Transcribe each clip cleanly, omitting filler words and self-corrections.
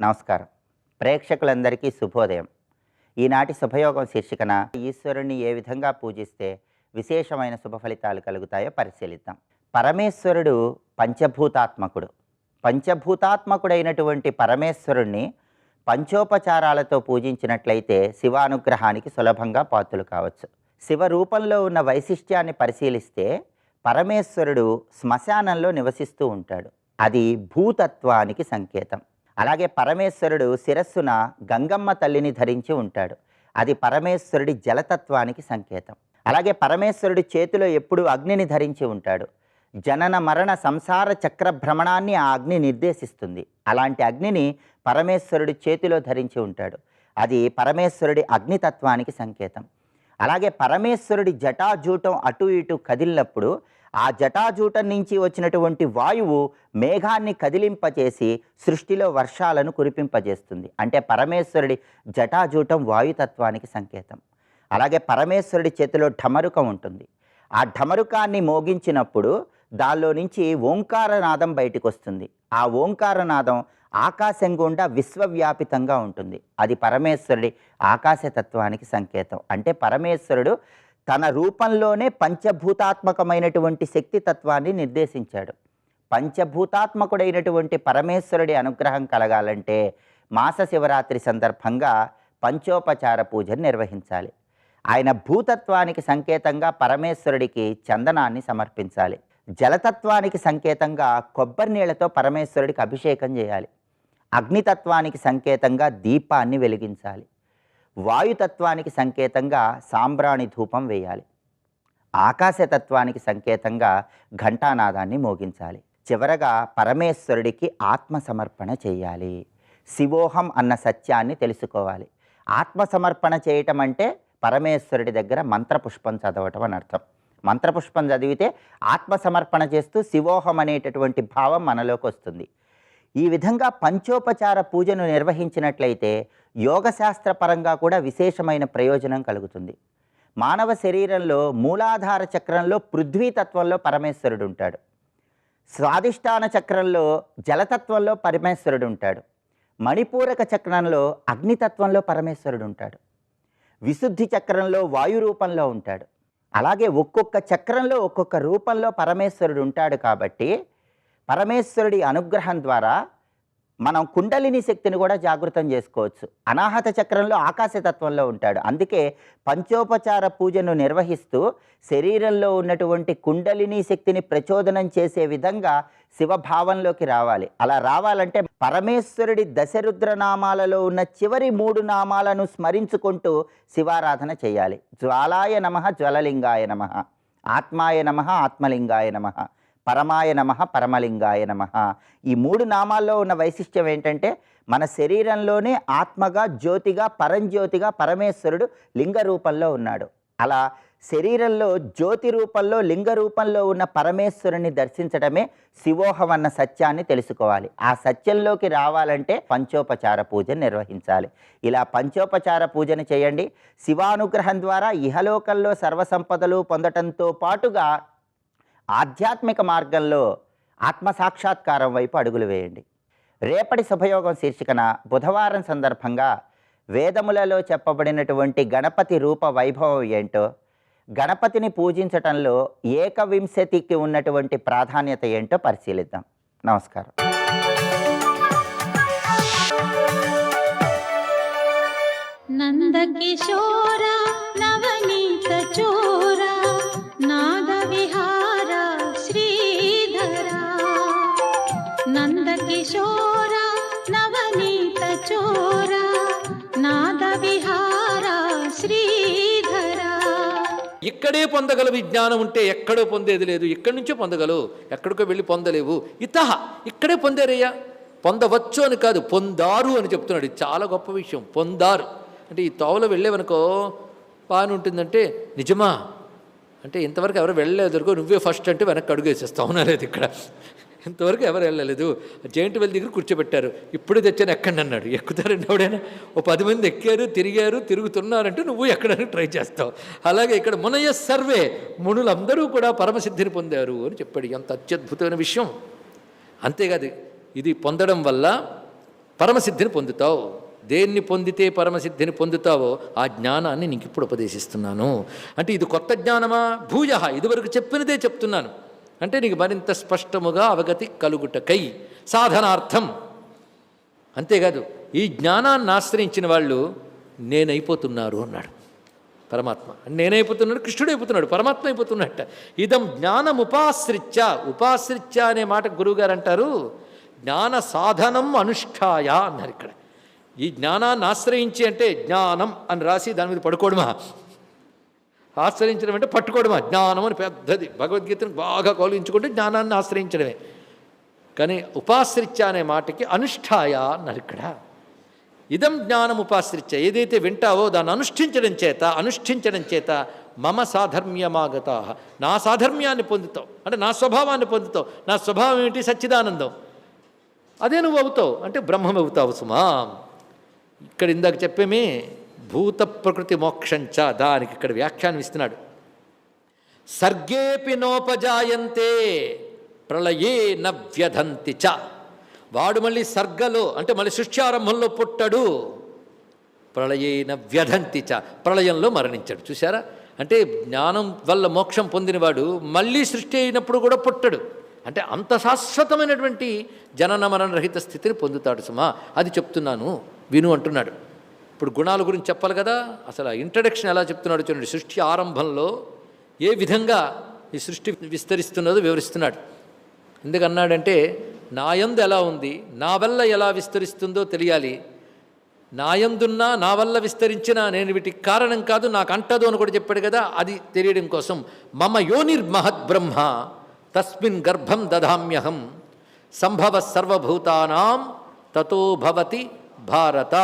నమస్కారం. ప్రేక్షకులందరికీ శుభోదయం. ఈనాటి శుభయోగం శీర్షికన ఈశ్వరుణ్ణి ఏ విధంగా పూజిస్తే విశేషమైన శుభ ఫలితాలు కలుగుతాయో పరిశీలిద్దాం. పరమేశ్వరుడు పంచభూతాత్మకుడు. పంచభూతాత్మకుడైనటువంటి పరమేశ్వరుణ్ణి పంచోపచారాలతో పూజించినట్లయితే శివానుగ్రహానికి సులభంగా పాత్రులు కావచ్చు. శివ రూపంలో ఉన్న వైశిష్ట్యాన్ని పరిశీలిస్తే పరమేశ్వరుడు శ్మశానంలో నివసిస్తూ ఉంటాడు. అది భూతత్వానికి సంకేతం. అలాగే పరమేశ్వరుడు శిరస్సున గంగమ్మ తల్లిని ధరించి ఉంటాడు. అది పరమేశ్వరుడి జలతత్వానికి సంకేతం. అలాగే పరమేశ్వరుడి చేతిలో ఎప్పుడూ అగ్నిని ధరించి ఉంటాడు. జనన మరణ సంసార చక్ర భ్రమణాన్ని ఆ అగ్ని నిర్దేశిస్తుంది. అలాంటి అగ్నిని పరమేశ్వరుడి చేతిలో ధరించి ఉంటాడు. అది పరమేశ్వరుడి అగ్నితత్వానికి సంకేతం. అలాగే పరమేశ్వరుడి జటాజూటం అటు ఇటు కదిలినప్పుడు ఆ జటాజూటం నుంచి వచ్చినటువంటి వాయువు మేఘాన్ని కదిలింపచేసి సృష్టిలో వర్షాలను కురిపింపజేస్తుంది. అంటే పరమేశ్వరుడి జటాజూటం వాయుతత్వానికి సంకేతం. అలాగే పరమేశ్వరుడి చేతిలో ఢమరుకం ఉంటుంది. ఆ ఢమరుకాన్ని మోగించినప్పుడు దానిలో నుంచి ఓంకారనాదం బయటికి వస్తుంది. ఆ ఓంకారనాదం ఆకాశం గుండా విశ్వవ్యాపితంగా ఉంటుంది. అది పరమేశ్వరుడి ఆకాశతత్వానికి సంకేతం. అంటే పరమేశ్వరుడు తన రూపంలోనే పంచభూతాత్మకమైనటువంటి శక్తి తత్వాన్ని నిర్దేశించాడు. పంచభూతాత్మకుడైనటువంటి పరమేశ్వరుడి అనుగ్రహం కలగాలంటే మాస శివరాత్రి సందర్భంగా పంచోపచార పూజను నిర్వహించాలి. ఆయన భూతత్వానికి సంకేతంగా పరమేశ్వరుడికి చందనాన్ని సమర్పించాలి. జలతత్వానికి సంకేతంగా కొబ్బరి నీళ్లతో పరమేశ్వరుడికి అభిషేకం చేయాలి. అగ్నితత్వానికి సంకేతంగా దీపాన్ని వెలిగించాలి. వాయుతత్వానికి సంకేతంగా సాంబ్రాణి ధూపం వేయాలి. ఆకాశతత్వానికి సంకేతంగా ఘంటానాదాన్ని మోగించాలి. చివరగా పరమేశ్వరుడికి ఆత్మసమర్పణ చేయాలి. శివోహం అన్న సత్యాన్ని తెలుసుకోవాలి. ఆత్మసమర్పణ చేయటం అంటే పరమేశ్వరుడి దగ్గర మంత్రపుష్పం చదవటం అని అర్థం. మంత్రపుష్పం చదివితే ఆత్మసమర్పణ చేస్తూ శివోహం అనేటటువంటి భావం మనలోకి వస్తుంది. ఈ విధంగా పంచోపచార పూజను నిర్వహించినట్లయితే యోగశాస్త్రపరంగా కూడా విశేషమైన ప్రయోజనం కలుగుతుంది. మానవ శరీరంలో మూలాధార చక్రంలో పృథ్వీతత్వంలో పరమేశ్వరుడు ఉంటాడు. స్వాదిష్టాన చక్రంలో జలతత్వంలో పరమేశ్వరుడు ఉంటాడు. మణిపూరక చక్రంలో అగ్నితత్వంలో పరమేశ్వరుడు ఉంటాడు. విశుద్ధి చక్రంలో వాయు రూపంలో ఉంటాడు. అలాగే ఒక్కొక్క చక్రంలో ఒక్కొక్క రూపంలో పరమేశ్వరుడు ఉంటాడు. కాబట్టి పరమేశ్వరుడి అనుగ్రహం ద్వారా మనం కుండలిని శక్తిని కూడా జాగృతం చేసుకోవచ్చు. అనాహత చక్రంలో ఆకాశతత్వంలో ఉంటాడు. అందుకే పంచోపచార పూజను నిర్వహిస్తూ శరీరంలో ఉన్నటువంటి కుండలిని శక్తిని ప్రచోదనం చేసే విధంగా శివభావంలోకి రావాలి. అలా రావాలంటే పరమేశ్వరుడి దశరుద్రనామాలలో ఉన్న చివరి 3 నామాలను స్మరించుకుంటూ శివారాధన చేయాలి. జ్వాలాయ నమః జ్వలలింగాయ నమః, ఆత్మాయ నమః ఆత్మలింగాయ నమః, పరమాయ నమః పరమలింగాయ నమః. ఈ 3 నామాల్లో ఉన్న వైశిష్ట్యం ఏంటంటే మన శరీరంలోనే ఆత్మగా జ్యోతిగా పరంజ్యోతిగా పరమేశ్వరుడు లింగ రూపంలో ఉన్నాడు. అలా శరీరంలో జ్యోతి రూపంలో లింగ రూపంలో ఉన్న పరమేశ్వరుని దర్శించడమే శివోహం అన్న సత్యాన్ని తెలుసుకోవాలి. ఆ సత్యంలోకి రావాలంటే పంచోపచార పూజను నిర్వహించాలి. ఇలా పంచోపచార పూజను చేయండి. శివానుగ్రహం ద్వారా ఇహలోకంలో సర్వసంపదలు పొందటంతో పాటుగా ఆధ్యాత్మిక మార్గంలో ఆత్మసాక్షాత్కారం వైపు అడుగులు వేయండి. రేపటి శుభయోగం శీర్షికన బుధవారం సందర్భంగా వేదములలో చెప్పబడినటువంటి గణపతి రూప వైభవం ఏంటో, గణపతిని పూజించటంలో ఏకవింశతికి ఉన్నటువంటి ప్రాధాన్యత ఏంటో పరిశీలిద్దాం. నమస్కారం. నందకిశోర నవనీత చోర నాద విహార శ్రీధర, నందకిశోర నవనీత చోర నాద విహార శ్రీధర. ఇక్కడే పొందగల విజ్ఞానం ఉంటే ఎక్కడో పొందేది లేదు. ఇక్కడి నుంచే పొందగలవు, ఎక్కడికో వెళ్ళి పొందలేవు. ఇతహ ఇక్కడే పొందారయ్యా. పొందవచ్చు అని కాదు, పొందారు అని చెప్తున్నాడు. ఇది చాలా గొప్ప విషయం. పొందారు అంటే ఈ తోవలో వెళ్ళేవనుకో బాగానే ఉంటుందంటే నిజమా అంటే ఇంతవరకు ఎవరు వెళ్ళలేదనుకో, నువ్వే ఫస్ట్ అంటే వెనక్కి అడుగు వేసేస్తావు. లేదు, ఇక్కడ ఇంతవరకు ఎవరు వెళ్ళలేదు. జైంట్ వెల్ దగ్గర కూర్చోబెట్టారు. ఇప్పుడే తెచ్చాను ఎక్కండి అన్నాడు. ఎక్కుతారండి ఎవడైనా? ఓ 10 మంది ఎక్కారు, తిరిగారు, తిరుగుతున్నారంటే నువ్వు ఎక్కడానికి ట్రై చేస్తావు. అలాగే ఇక్కడ మునయ సర్వే, మునులందరూ కూడా పరమసిద్ధిని పొందారు అని చెప్పాడు. ఎంత అత్యద్భుతమైన విషయం. అంతేకాదు, ఇది పొందడం వల్ల పరమసిద్ధిని పొందుతావు. దేన్ని పొందితే పరమసిద్ధిని పొందుతావో ఆ జ్ఞానాన్ని నీకు ఇప్పుడు ఉపదేశిస్తున్నాను. అంటే ఇది కొత్త జ్ఞానమా? భూయ, ఇదివరకు చెప్పినదే చెప్తున్నాను. అంటే నీకు మరింత స్పష్టముగా అవగతి కలుగుటకై సాధనార్థం. అంతేకాదు, ఈ జ్ఞానాన్ని ఆశ్రయించిన వాళ్ళు నేనైపోతున్నారు అన్నాడు పరమాత్మ. నేనైపోతున్నాడు, కృష్ణుడు అయిపోతున్నాడు, పరమాత్మ అయిపోతున్నట్ట. ఇదం జ్ఞానముపాశ్రిత్య. ఉపాశ్రిత్య అనే మాట గురువుగారు అంటారు జ్ఞాన సాధనం అనుష్ఠాయ అన్నారు. ఇక్కడ ఈ జ్ఞానాన్ని ఆశ్రయించి అంటే జ్ఞానం అని రాసి దాని మీద పడుకోవడమా? ఆశ్రయించడం అంటే పట్టుకోవడమా? జ్ఞానం అని పెద్దది, భగవద్గీతను బాగా కౌలించుకుంటే జ్ఞానాన్ని ఆశ్రయించడమే. కానీ ఉపాశ్రిత్య అనే మాటకి అనుష్ఠాయ అన్నారు ఇక్కడ. ఇదం జ్ఞానం ఉపాశ్రిత్య, ఏదైతే వింటావో దాన్ని అనుష్ఠించడం చేత మమ సాధర్మ్యమాగత, నా సాధర్మ్యాన్ని పొందుతావు. అంటే నా స్వభావాన్ని పొందుతావు. నా స్వభావం ఏమిటి? సచ్చిదానందం. అదే నువ్వు అవుతావు, అంటే బ్రహ్మం అవుతావు సుమా. ఇక్కడ ఇందాక చెప్పేమే భూత ప్రకృతి మోక్షంచ, దానికి ఇక్కడ వ్యాఖ్యానం ఇస్తున్నాడు. సర్గేపి నోపజాయంతే ప్రళయే నవ్యధంతి చ. వాడు మళ్ళీ సర్గలో అంటే మళ్ళీ సృష్టి ఆరంభంలో పుట్టడు, ప్రళయేన వ్యధంతి చ, ప్రళయంలో మరణించాడు. చూసారా? అంటే జ్ఞానం వల్ల మోక్షం పొందినవాడు మళ్ళీ సృష్టి అయినప్పుడు కూడా పుట్టడు. అంటే అంత శాశ్వతమైనటువంటి జనన మరణరహిత స్థితిని పొందుతాడు సుమా. అది చెప్తున్నాను విను అంటున్నాడు. ఇప్పుడు గుణాల గురించి చెప్పాలి కదా. అసలు ఇంట్రడక్షన్ ఎలా చెప్తున్నాడు చూడండి. సృష్టి ఆరంభంలో ఏ విధంగా ఈ సృష్టి విస్తరిస్తున్నదో వివరిస్తున్నాడు. ఎందుకన్నాడంటే నాయందు ఎలా ఉంది, నా వల్ల ఎలా విస్తరిస్తుందో తెలియాలి. నాయందున్నా నా వల్ల విస్తరించినా నేను వీటికి కారణం కాదు, నాకు అంటదు అని కూడా చెప్పాడు కదా. అది తెలియడం కోసం మమ యోనిర్మహద్బ్రహ్మ తస్మిన్ గర్భం దధామ్యహం సంభవ సర్వభూతానాం తతో భవతి భారత.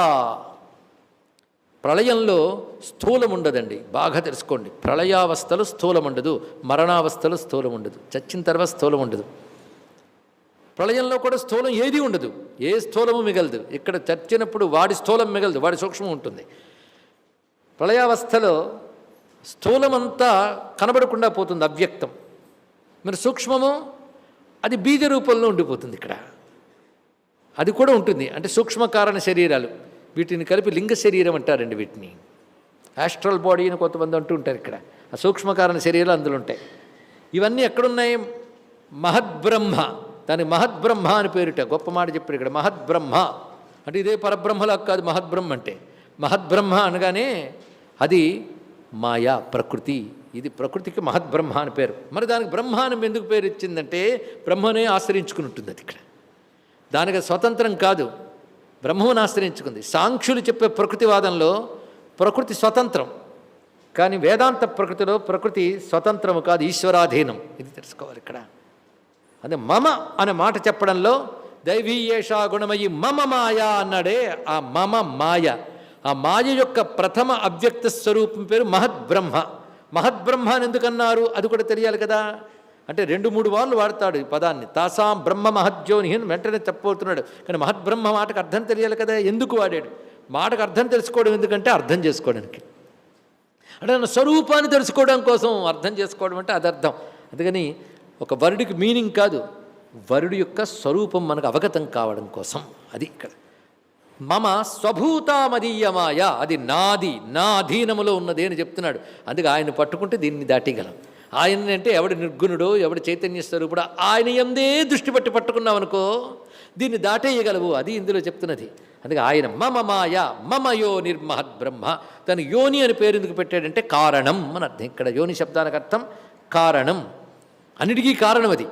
ప్రళయంలో స్థూలం ఉండదండి, బాగా తెలుసుకోండి. ప్రళయావస్థలు స్థూలం ఉండదు, మరణావస్థలు స్థూలం ఉండదు, చచ్చిన తర్వాత స్థూలం ఉండదు. ప్రళయంలో కూడా స్థూలం ఏది ఉండదు, ఏ స్థూలము మిగలదు. ఇక్కడ చచ్చినప్పుడు వాడి స్థూలం మిగలదు, వాడి సూక్ష్మం ఉంటుంది. ప్రళయావస్థలో స్థూలమంతా కనబడకుండా పోతుంది, అవ్యక్తం. మరి సూక్ష్మము అది బీజ రూపంలో ఉండిపోతుంది. ఇక్కడ అది కూడా ఉంటుంది. అంటే సూక్ష్మకారణ శరీరాలు, వీటిని కలిపి లింగ శరీరం అంటారండి. వీటిని యాస్ట్రల్ బాడీ అని కొంతమంది అంటూ ఉంటారు. ఇక్కడ ఆ సూక్ష్మకారణ శరీరాలు అందులో ఉంటాయి. ఇవన్నీ ఎక్కడున్నాయి? మహద్బ్రహ్మ, దానికి మహద్బ్రహ్మ అని పేరుట. గొప్ప మాట చెప్పారు ఇక్కడ. మహద్బ్రహ్మ అంటే ఇదే పరబ్రహ్మలా కాదు. మహద్బ్రహ్మ అంటే మహద్బ్రహ్మ అనగానే అది మాయా, ప్రకృతి. ఇది ప్రకృతికి మహద్బ్రహ్మ అని పేరు. మరి దానికి బ్రహ్మానం ఎందుకు పేరు ఇచ్చిందంటే బ్రహ్మనే ఆశ్రయించుకుని ఉంటుంది. అది ఇక్కడ దానికి స్వతంత్రం కాదు, బ్రహ్మను ఆశ్రయించుకుంది. సాంఖ్యులు చెప్పే ప్రకృతివాదంలో ప్రకృతి స్వతంత్రం, కానీ వేదాంత ప్రకృతిలో ప్రకృతి స్వతంత్రము కాదు, ఈశ్వరాధీనం. ఇది తెలుసుకోవాలి ఇక్కడ. అదే మమ అనే మాట చెప్పడంలో దైవీయేషా గుణమయి మమ మాయ అన్నాడే, ఆ మమ మాయ, ఆ మాయ యొక్క ప్రథమ అవ్యక్త స్వరూపం పేరు మహద్బ్రహ్మ. మహద్బ్రహ్మ అని ఎందుకన్నారు అది కూడా తెలియాలి కదా. అంటే 2-3 వాళ్ళు వాడతాడు ఈ పదాన్ని. తాసాం బ్రహ్మ మహద్యోని అని వెంటనే చెప్పబోతున్నాడు. కానీ మహద్బ్రహ్మ మాటకు అర్థం తెలియాలి కదా, ఎందుకు వాడాడు. మాటకు అర్థం తెలుసుకోవడం ఎందుకంటే అర్థం చేసుకోవడానికి, అంటే నా స్వరూపాన్ని తెలుసుకోవడం కోసం. అర్థం చేసుకోవడం అంటే అది అర్థం. అందుకని ఒక వరుడికి మీనింగ్ కాదు, వరుడి యొక్క స్వరూపం మనకు అవగతం కావడం కోసం. అది ఇక్కడ మమ స్వభూతామదీయమాయ, అది నాది, నా అధీనములో ఉన్నది అని చెప్తున్నాడు. అందుకే ఆయన పట్టుకుంటే దీన్ని దాటిగలం. ఆయన అంటే ఎవడు నిర్గుణుడో, ఎవడు చైతన్య స్వరూపుడో ఆయన ఎందే దృష్టి పట్టి పట్టుకున్నావు అనుకో దీన్ని దాటేయగలవు. అది ఇందులో చెప్తున్నది. అందుకే ఆయన మమ మాయ మమ యోనిర్మహద్బ్రహ్మ. తను యోని అని పేరు ఎందుకు పెట్టాడంటే కారణం అని అర్థం. ఇక్కడ యోని శబ్దానికి అర్థం కారణం, అన్నిటికీ కారణం. అది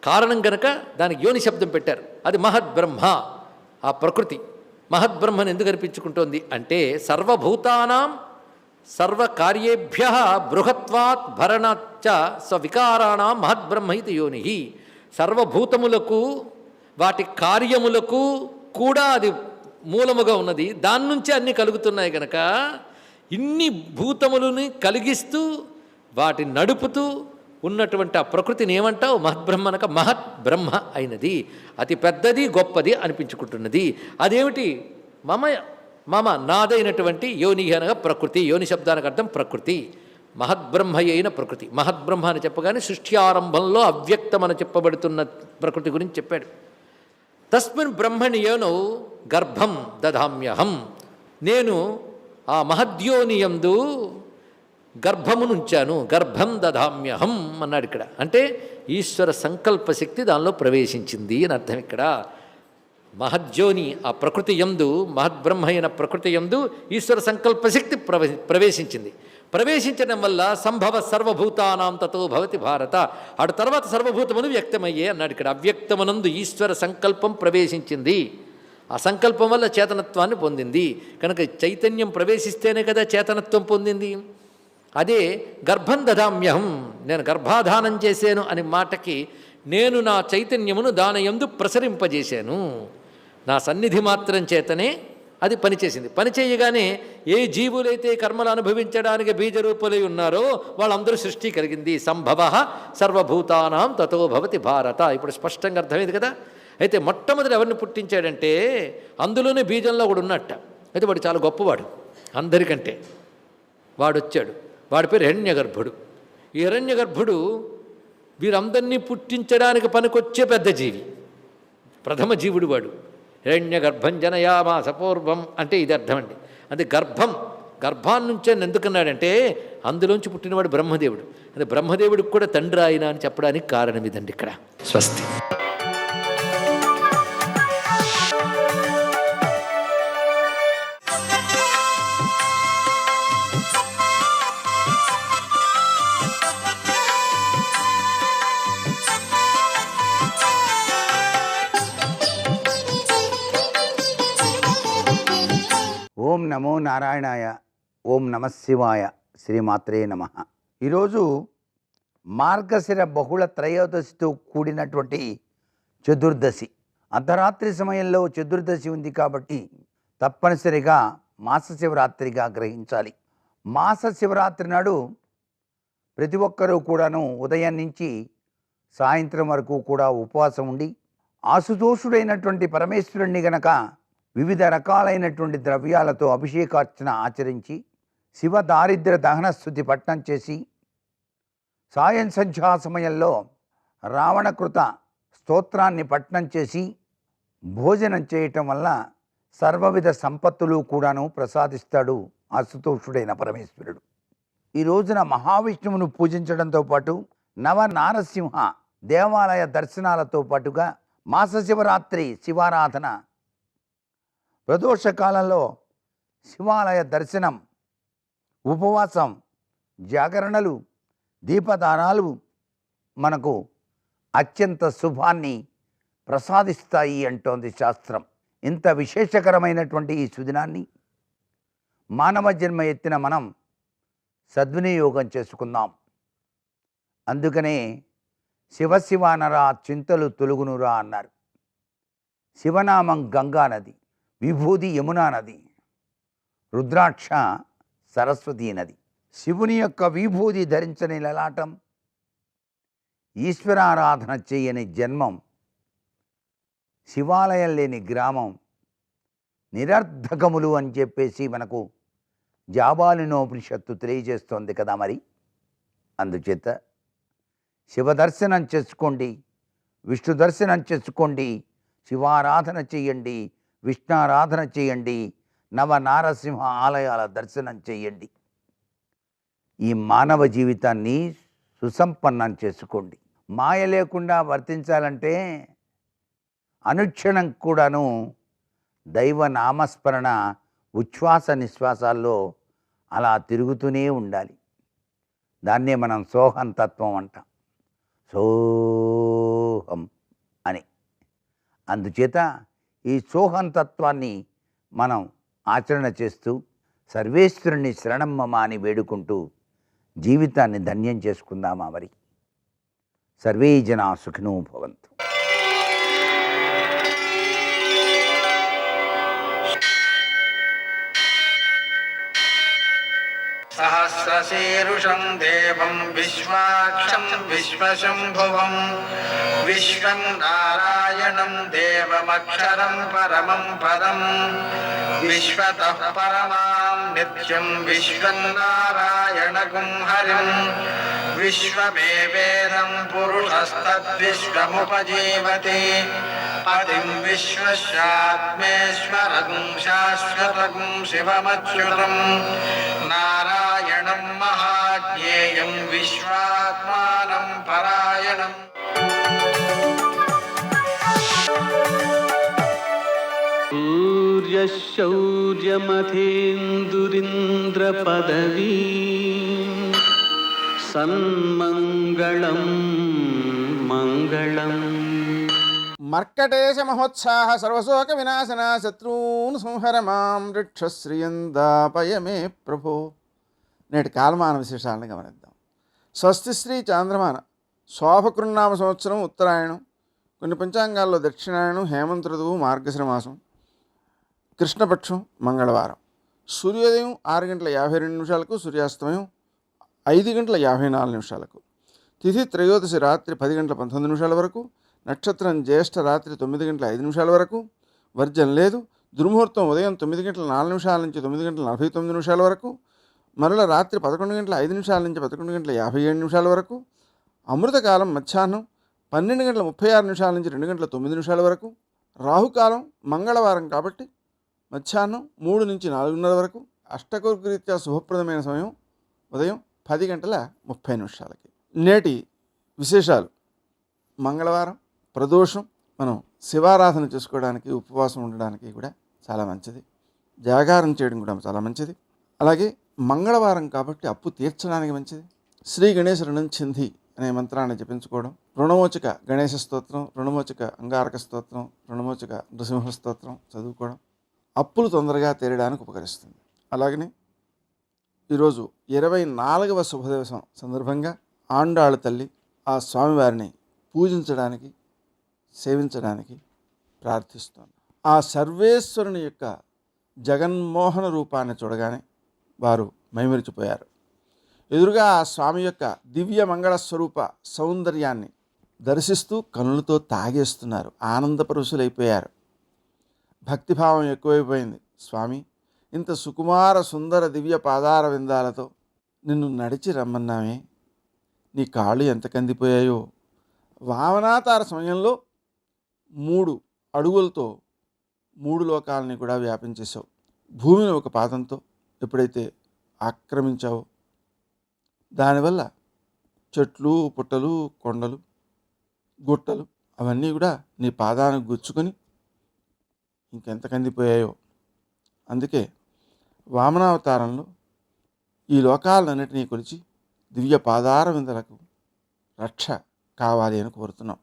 కారణం కనుక దానికి యోని శబ్దం పెట్టారు. అది మహద్బ్రహ్మ. ఆ ప్రకృతి మహద్బ్రహ్మను ఎందుకు అనిపించుకుంటోంది అంటే సర్వభూతానాం సర్వకార్యేభ్య బృహత్వాత్ భరణాచ్చ స్వవికారాణం మహద్బ్రహ్మ ఇది యోని. సర్వభూతములకు వాటి కార్యములకు కూడా అది మూలముగా ఉన్నది, దాని నుంచే అన్నీ కలుగుతున్నాయి కనుక ఇన్ని భూతములని కలిగిస్తూ వాటిని నడుపుతూ ఉన్నటువంటి ఆ ప్రకృతిని ఏమంటావు? మహద్బ్రహ్మ అనక మహద్బ్రహ్మ అయినది, అతి పెద్దది గొప్పది అనిపించుకుంటున్నది. అదేమిటి? మమ నాదైనటువంటి యోని అనగా ప్రకృతి. యోని శబ్దానికి అర్థం ప్రకృతి, మహద్బ్రహ్మ అయిన ప్రకృతి. మహద్బ్రహ్మ అని చెప్పగానే సృష్టి ఆరంభంలో అవ్యక్తం అని చెప్పబడుతున్న ప్రకృతి గురించి చెప్పాడు. తస్మిన్ బ్రహ్మణి యోనౌ గర్భం దధామ్యహం, నేను ఆ మహద్యోనియందు గర్భమునుంచాను, గర్భం దధామ్యహం అన్నాడు ఇక్కడ. అంటే ఈశ్వర సంకల్ప శక్తి దానిలో ప్రవేశించింది అని అర్థం. ఇక్కడ మహద్యోని ఆ ప్రకృతి యందు, మహద్బ్రహ్మ అయిన ప్రకృతి యందు ఈశ్వర సంకల్ప శక్తి ప్రవేశించింది. ప్రవేశించడం వల్ల సంభవ సర్వభూతానాం తతో భవతి భారత, ఆడు తర్వాత సర్వభూతమును వ్యక్తమయ్యే అన్నాడు ఇక్కడ. అవ్యక్తమునందు ఈశ్వర సంకల్పం ప్రవేశించింది, ఆ సంకల్పం వల్ల చేతనత్వాన్ని పొందింది. కనుక చైతన్యం ప్రవేశిస్తేనే కదా చేతనత్వం పొందింది. అదే గర్భం దదామ్యహం, నేను గర్భాధానం చేశాను అని మాటకి నేను నా చైతన్యమును దానయందు ప్రసరింపజేశాను. నా సన్నిధి మాత్రం చేతనే అది పనిచేసింది. పనిచేయగానే ఏ జీవులైతే కర్మలు అనుభవించడానికి బీజరూపులై ఉన్నారో వాళ్ళందరూ సృష్టి కలిగింది. సంభవ సర్వభూతానాం తతో భవతి భారత. ఇప్పుడు స్పష్టంగా అర్థమైంది కదా. అయితే మొట్టమొదటి ఎవరిని పుట్టించాడంటే అందులోనే బీజంలో కూడా ఉన్నట్ట. అయితే వాడు చాలా గొప్పవాడు అందరికంటే. వాడు వచ్చాడు, వాడి పేరు హిరణ్యగర్భుడు. ఈ హిరణ్యగర్భుడు వీరందరినీ పుట్టించడానికి పనికొచ్చే పెద్ద జీవి, ప్రథమ జీవుడు వాడు. హిరణ్యగర్భం జనయామాస పూర్వం అంటే ఇది అర్థం అండి. అంటే గర్భాన్నించే ఎందుకన్నాడంటే అందులోంచి పుట్టినవాడు బ్రహ్మదేవుడు. అంటే బ్రహ్మదేవుడికి కూడా తండ్రి ఆయన అని చెప్పడానికి కారణం ఇదండి ఇక్కడ. స్వస్తి. ఓం నమో నారాయణాయ, ఓం నమశివాయ, శ్రీమాత్రే నమ. ఈరోజు మార్గశిర బహుళ త్రయోదశితో కూడినటువంటి చతుర్దశి. అర్ధరాత్రి సమయంలో చతుర్దశి ఉంది కాబట్టి తప్పనిసరిగా మాస శివరాత్రిగా గ్రహించాలి. మాస శివరాత్రి నాడు ప్రతి ఒక్కరూ కూడాను ఉదయం నుంచి సాయంత్రం వరకు కూడా ఉపవాసం ఉండి ఆశుతోషుడైనటువంటి పరమేశ్వరుణ్ణి గనక వివిధ రకాలైనటువంటి ద్రవ్యాలతో అభిషేకార్చన ఆచరించి శివ దారిద్ర్య దహనస్థుతి పట్నం చేసి సాయం సంధ్యా సమయంలో రావణకృత స్తోత్రాన్ని పట్నం చేసి భోజనం చేయటం వల్ల సర్వవిధ సంపత్తులు కూడాను ప్రసాదిస్తాడు ఆశుతోషుడైన పరమేశ్వరుడు. ఈ రోజున మహావిష్ణువును పూజించడంతో పాటు నవనారసింహ దేవాలయ దర్శనాలతో పాటుగా మాస శివరాత్రి శివారాధన, ప్రదోషకాలంలో శివాలయ దర్శనం, ఉపవాసం, జాగరణలు, దీపదానాలు మనకు అత్యంత శుభాన్ని ప్రసాదిస్తాయి అంటోంది శాస్త్రం. ఇంత విశేషకరమైనటువంటి ఈ సుదినాన్ని మానవ జన్మ ఎత్తిన మనం సద్వినియోగం చేసుకుందాం. అందుకనే శివశివానరా చింతలు తొలుగునురా అన్నారు. శివనామం గంగా నది, విభూది యమునా నది, రుద్రాక్ష సరస్వతీ నది. శివుని యొక్క విభూది ధరించని లలాటం, ఈశ్వరారాధన చేయని జన్మం, శివాలయం లేని గ్రామం నిరర్ధకములు అని చెప్పేసి మనకు జాబాలినోపనిషత్తు తెలియజేస్తోంది కదా. మరి అందుచేత శివదర్శనం చేసుకోండి, విష్ణు దర్శనం చేసుకోండి, శివారాధన చేయండి, విష్ణారాధన చేయండి, నవనారసింహ ఆలయాల దర్శనం చేయండి. ఈ మానవ జీవితాన్ని సుసంపన్నం చేసుకోండి. మాయ లేకుండా వర్తించాలంటే అనుక్షణం కూడాను దైవ నామస్మరణ ఉచ్ఛ్వాస నిశ్వాసాల్లో అలా తిరుగుతూనే ఉండాలి. దాన్నే మనం సోహం తత్వం అంటాం, సోహం అని. అందుచేత ఈ సోహం తత్వాన్ని మనం ఆచరణ చేస్తూ సర్వేశ్వరుని శరణం మమ అని వేడుకుంటూ జీవితాన్ని ధన్యం చేసుకుందామా. మరి సర్వే జనా సుఖినో భవంతు. సహ సహస్రశీరుషం దేవం విశ్వాక్షం విశ్వశంభువం విశ్వం నారాయణం దేవమక్షరం పరమం పదం విశ్వతః పరమాం నిత్యం విశ్వం నారాయణగుం హరిం విశ్వమేవేదం పురుషస్తద్విశ్వముపజీవతి పతిం విశ్వస్యాత్మేశ్వరగుం శాశ్వతగుం శివమచ్యుతం నారాయణం మహాజ్ఞేయం విశ్వాత్మానం పరాయణం. శౌర్యమథేందురింద్రపదవీ సన్మంగళం మంగళం. మర్కటేశ మహోత్సాహ సర్వశోక వినాశన శత్రూన్ సంహర మాం వృక్షశ్రియందాపయ మే ప్రభో. నేటి కాలమాన విశేషాలను గమనిద్దాం. స్వస్తి శ్రీ చాంద్రమాన శోభకృన్నామ సంవత్సరం ఉత్తరాయణం, కొన్ని పంచాంగాల్లో దక్షిణాయనం, హేమంత ఋతువు, మార్గశిర మాసం, కృష్ణపక్షం, మంగళవారం. సూర్యోదయం 6:52 సూర్యాస్తమయం 5:54. తిథి త్రయోదశి రాత్రి 10:19 వరకు. నక్షత్రం జ్యేష్ఠ రాత్రి 9:05 వరకు. వర్జం లేదు. దుర్ముహూర్తం ఉదయం 9:04 నుంచి 9:49 వరకు. మరల రాత్రి 11:05 నుంచి 11:57 వరకు. అమృతకాలం మధ్యాహ్నం 12:36 నుంచి 2:09 వరకు. రాహుకాలం మంగళవారం కాబట్టి మధ్యాహ్నం 3 నుంచి 4:30 వరకు. అష్టకూర్గరీత్యా శుభప్రదమైన సమయం ఉదయం 10:30. నేటి విశేషాలు: మంగళవారం ప్రదోషం. మనం శివారాధన చేసుకోవడానికి, ఉపవాసం ఉండడానికి కూడా చాలా మంచిది. జాగారం చేయడం కూడా చాలా మంచిది. అలాగే మంగళవారం కాబట్టి అప్పు తీర్చడానికి మంచిది. శ్రీ గణేశ రుణం చింది అనే మంత్రాన్ని జపించుకోవడం, రుణమోచక గణేశ స్తోత్రం, రుణమోచక అంగారక స్తోత్రం, రుణమోచక నృసింహ స్తోత్రం చదువుకోవడం అప్పులు తొందరగా తీరడానికి ఉపకరిస్తుంది. అలాగనే ఈరోజు 24వ శుభదివసం సందర్భంగా ఆండాళ్ళ తల్లి ఆ స్వామివారిని పూజించడానికి, సేవించడానికి ప్రార్థిస్తోంది. ఆ సర్వేశ్వరుని యొక్క జగన్మోహన రూపాన్ని చూడగానే వారు మైమరిచిపోయారు. ఎదురుగా ఆ స్వామి యొక్క దివ్య మంగళ స్వరూప సౌందర్యాన్ని దర్శిస్తూ కనులతో తాగేస్తున్నారు, ఆనందపరుషులైపోయారు. భక్తిభావం ఎక్కువైపోయింది. స్వామి, ఇంత సుకుమార సుందర దివ్య పాదార విందాలతో నిన్ను నడిచి రమ్మన్నామే, నీ కాళ్ళు ఎంత కందిపోయాయో. వామనాతార సమయంలో 3 అడుగులతో 3 లోకాలని కూడా వ్యాపించేశావు. భూమిని ఒక పాదంతో ఎప్పుడైతే ఆక్రమించావో దానివల్ల చెట్లు, పుట్టలు, కొండలు, గుట్టలు అవన్నీ కూడా నీ పాదానికి గుచ్చుకొని ఇంకెంత కందిపోయాయో. అందుకే వామనావతారంలో ఈ లోకాలన్నిటినీ కొలిచి దివ్య పాదార విందలకు రక్ష కావాలి అని కోరుతున్నాం.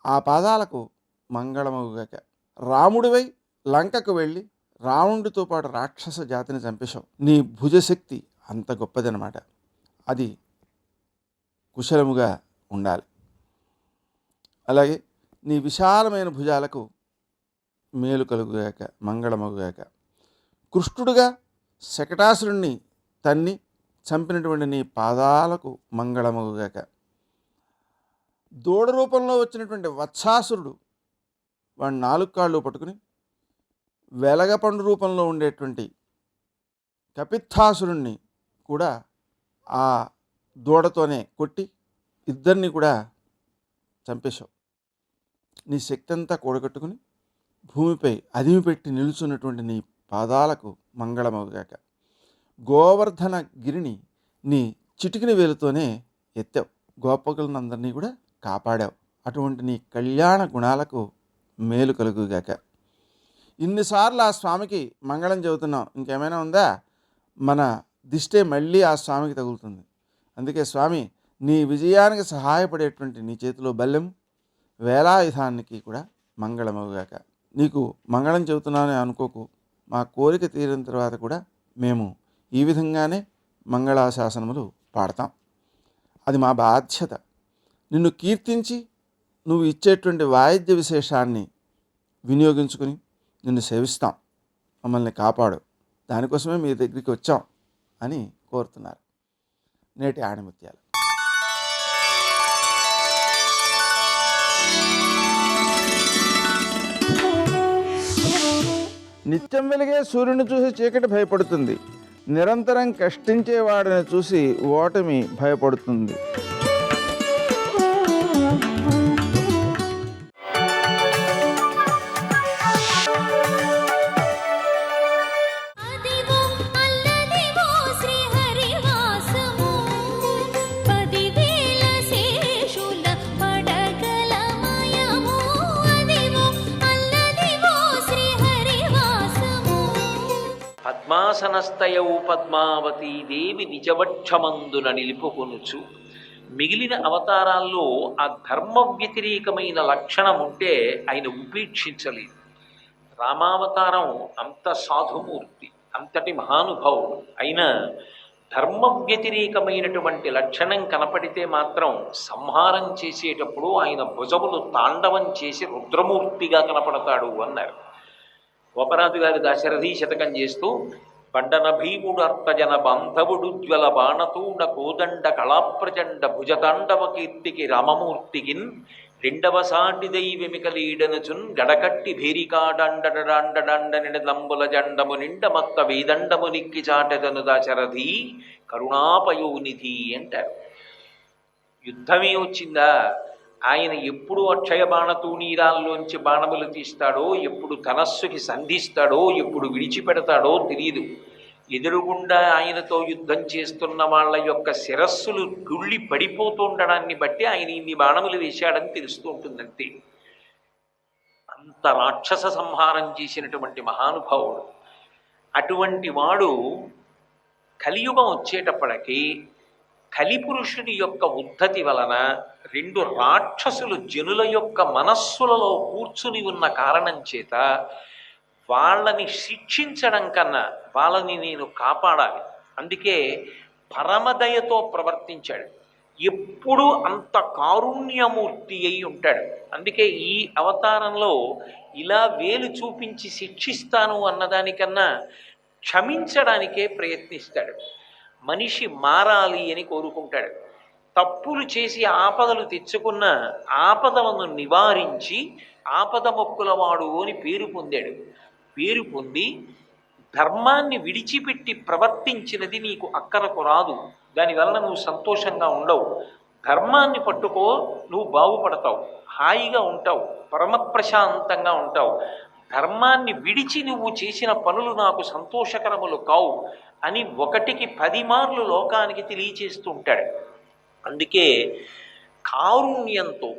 ఆ పాదాలకు మంగళమగుగాక. రాముడివై లంకకు వెళ్ళి రావణుడితో పాటు రాక్షస జాతిని చంపేశావు. నీ భుజశక్తి అంత గొప్పదనమాట. అది కుశలముగా ఉండాలి. అలాగే నీ విశాలమైన భుజాలకు మేలు కలుగుగాక, మంగళమగుగాక. కృష్ణుడుగా శకటాసురుణ్ణి తన్ని చంపినటువంటి నీ పాదాలకు మంగళమగుగాక. దూడ రూపంలో వచ్చినటువంటి వత్సాసురుడు వాడి 4 కాళ్ళు పట్టుకుని వెలగపండు రూపంలో ఉండేటువంటి కపిత్థాసురుణ్ణి కూడా ఆ దూడతోనే కొట్టి ఇద్దరిని కూడా చంపేశావు. నీ శక్తి అంతా కూడగట్టుకుని భూమిపై అదిమి పెట్టి నిలుచున్నటువంటి నీ పాదాలకు మంగళమగుగాక. గోవర్ధన గిరిని నీ చిటికిన వేలుతోనే ఎత్తావు. గోపకులందరినీ కూడా కాపాడావు. అటువంటి నీ కళ్యాణ గుణాలకు మేలు కలుగుగాక. ఇన్నిసార్లు ఆ స్వామికి మంగళం చెబుతున్నాం, ఇంకేమైనా ఉందా? మన దిష్టే మళ్ళీ ఆ స్వామికి తగులుతుంది. అందుకే స్వామి, నీ విజయానికి సహాయపడేటువంటి నీ చేతిలో బల్లెం వేలాయుధానికి కూడా మంగళమగుగాక. నీకు మంగళం చెబుతున్నానని అనుకోకు. మా కోరిక తీరిన తర్వాత కూడా మేము ఈ విధంగానే మంగళాశాసనములు పాడతాం. అది మా బాధ్యత. నిన్ను కీర్తించి నువ్వు ఇచ్చేటువంటి వాయిద్య విశేషాన్ని వినియోగించుకుని నిన్ను సేవిస్తాం. మమ్మల్ని కాపాడు, దానికోసమే మీ దగ్గరికి వచ్చాం అని కోరుతున్నారు నేటి ఆణిముత్యాలు. నిత్యం వెలిగే సూర్యుని చూసి చీకటి భయపడుతుంది, నిరంతరం కష్టించేవాడిని చూసి ఓటమి భయపడుతుంది. అదివో అల్లదివో శ్రీహరివాసము 10,000 శేషుల పడగలమయము. అదివో అల్లదివో శ్రీహరివాసము. పద్మాసనస్థయౌ పద్మావతీ దేవి నిజవక్షమందున నిలుపుకొనుచు. మిగిలిన అవతారాల్లో ఆ ధర్మ వ్యతిరేకమైన లక్షణం ఉంటే ఆయన ఉపేక్షించలేదు. రామావతారం అంత సాధుమూర్తి, అంతటి మహానుభావుడు అయినా ధర్మ వ్యతిరేకమైనటువంటి లక్షణం కనపడితే మాత్రం సంహారం చేసేటప్పుడు ఆయన భుజములు తాండవం చేసి రుద్రమూర్తిగా కనపడతాడు అన్నారు. గోపరాజు గారి దాశరథి శతకం చేస్తూ బండన భీముడు అర్తజన బాంధవుడు జ్వల బాణతూణ కోదండ కళాప్రచండ భుజతాండవ కీర్తికి రామమూర్తికిన్ రెండవ సాటి దైవమికలీడనుచున్ గడకట్టి భేరికాడండడండ నిడదంబుల జండము నిండ మత్త వేదండము నిక్కి చాటెదను దాశరథి కరుణాపయోనిధి అంటారు. యుద్ధమే వచ్చిందా, ఆయన ఎప్పుడు అక్షయ బాణతూణీరాల్లోంచి బాణములు తీస్తాడో, ఎప్పుడు ధనస్సుకి సంధిస్తాడో, ఎప్పుడు విడిచిపెడతాడో తెలియదు. ఎదురుగుండా ఆయనతో యుద్ధం చేస్తున్న వాళ్ళ యొక్క శిరస్సులు గుళ్ళి పడిపోతుండడాన్ని బట్టి ఆయన ఇన్ని బాణములు వేశాడని తెలుస్తూ ఉంటుందంతే. అంత రాక్షస సంహారం చేసినటువంటి మహానుభావుడు. అటువంటి వాడు కలియుగం వచ్చేటప్పటికీ కలిపురుషుని యొక్క ఉద్ధతి వలన 2 రాక్షసులు జనుల యొక్క మనస్సులలో కూర్చుని ఉన్న కారణం చేత వాళ్ళని శిక్షించడం కన్నా వాళ్ళని నేను కాపాడాలి. అందుకే పరమదయతో ప్రవర్తించాడు. ఎప్పుడూ అంత కారుణ్యమూర్తి అయి ఉంటాడు. అందుకే ఈ అవతారంలో ఇలా వేలు చూపించి శిక్షిస్తాను అన్నదానికన్నా క్షమించడానికే ప్రయత్నిస్తాడు. మనిషి మారాలి అని కోరుకుంటాడు. తప్పులు చేసి ఆపదలు తెచ్చుకున్న ఆపదలను నివారించి ఆపద మొక్కులవాడు అని పేరు పొందాడు. పేరు పొంది ధర్మాన్ని విడిచిపెట్టి ప్రవర్తించినది నీకు అక్కరకు రాదు, దానివల్ల నువ్వు సంతోషంగా ఉండవు. ధర్మాన్ని పట్టుకో, నువ్వు బాగుపడతావు, హాయిగా ఉంటావు, పరమప్రశాంతంగా ఉంటావు. ధర్మాన్ని విడిచి నువ్వు చేసిన పనులు నాకు సంతోషకరములు కావు అని 1కి 10 మార్లు లోకానికి తెలియచేస్తూ ఉంటాడు. అందుకే కారుణ్యంతో